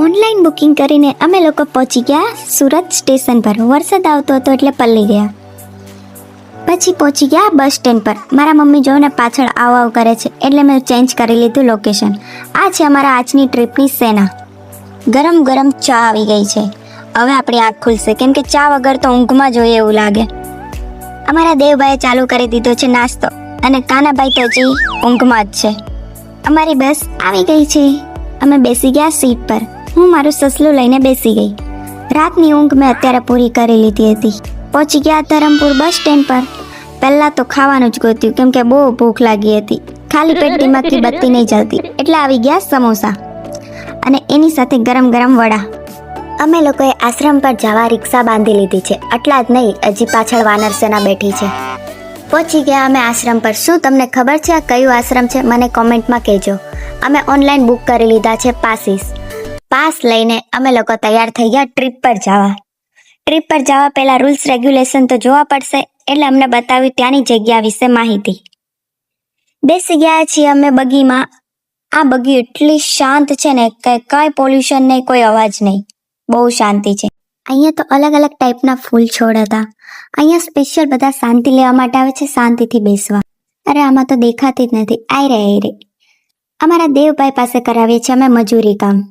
Online booking કરીને અમે લોકો પહોંચી ગયા સુરત સ્ટેશન પર. વરસાદ આવતો હતો એટલે પલળી ગયા. પછી પહોંચી ગયા બસ સ્ટેન્ડ પર. મારા મમ્મી જોને પાછળ આવ આવ કરે છે એટલે મેં ચેન્જ કરી લીધું લોકેશન. આ છે અમારા આજની ટ્રીપની સેના. ગરમ ગરમ ચા આવી ગઈ છે. હવે આપણી આંખ ખુલશે કેમ કે ચા વગર તો ઊંઘમાં જોઈએ એવું લાગે. અમારા દેવભાઈએ ચાલુ કરી દીધો છે નાસ્તો અને કાનાભાઈ તો હજી ઊંઘમાં જ છે. અમારી બસ આવી ગઈ છે. અમે બેસી ગયા સીટ પર. હું મારું સસલું લઈને બેસી ગઈ. રાતની ઊંઘ મેં અત્યારે પૂરી કરી લીધી હતી. પહોંચી ગયા ધરમપુર બસ સ્ટેન્ડ પર. પહેલાં તો ખાવાનું જ ગોત્યું કેમ કે બહુ ભૂખ લાગી હતી. ખાલી પેટ દિમાગથી બત્તી નહીં જલતી એટલે આવી ગયા સમોસા અને એની સાથે ગરમ ગરમ વડા. અમે લોકોએ આશ્રમ પર જવા રિક્ષા બાંધી લીધી છે. આટલા જ નહીં, હજી પાછળ વાનર સેના બેઠી છે. પહોંચી ગયા અમે આશ્રમ પર. શું તમને ખબર છે આ કયું આશ્રમ છે? મને કોમેન્ટમાં કહેજો. અમે ઓનલાઈન બુક કરી લીધા છે પાસ લઈને અમે લોકો તૈયાર થઈ ગયા ટ્રીપ પર જવા. ટ્રીપ પર જવા પહેલાં રૂલ્સ રેગ્યુલેશન તો જોવા પડશે એટલે અમને બતાવ્યું ત્યાંની જગ્યા વિશે માહિતી. બેસી ગયા છીએ અમે બગીમાં. આ બગી એટલી શાંત છે ને કે કાંઈ પોલ્યુશન નહીં, કોઈ અવાજ નહીં, બહુ શાંતિ છે. અહીંયા તો અલગ અલગ ટાઈપના ફૂલ છોડ હતા. અહીંયા સ્પેશિયલ બધા શાંતિ લેવા માટે આવે છે, શાંતિથી બેસવા. અરે આમાં તો દેખાતી જ નથી. આઈ રે અમારા દેવભાઈ પાસે કરાવીએ છીએ અમે મજૂરી કામ.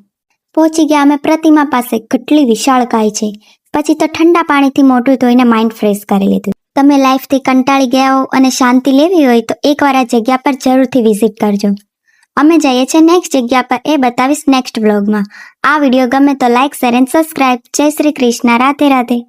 પહોંચી ગયા અમે પ્રતિમા પાસે. કેટલી વિશાળ ગાય છે. પછી તો ઠંડા પાણીથી મોઢું ધોઈને માઇન્ડ ફ્રેશ કરી લીધું. તમે લાઈફથી કંટાળી ગયા હો અને શાંતિ લેવી હોય તો એકવાર આ જગ્યા પર જરૂરથી વિઝિટ કરજો. અમે જઈએ છીએ નેક્સ્ટ જગ્યા પર, એ બતાવીશ નેક્સ્ટ બ્લોગમાં. આ વિડીયો ગમે તો લાઇક, શેર એન્ડ સબસ્ક્રાઇબ. જય શ્રી કૃષ્ણ. રાધે રાધે.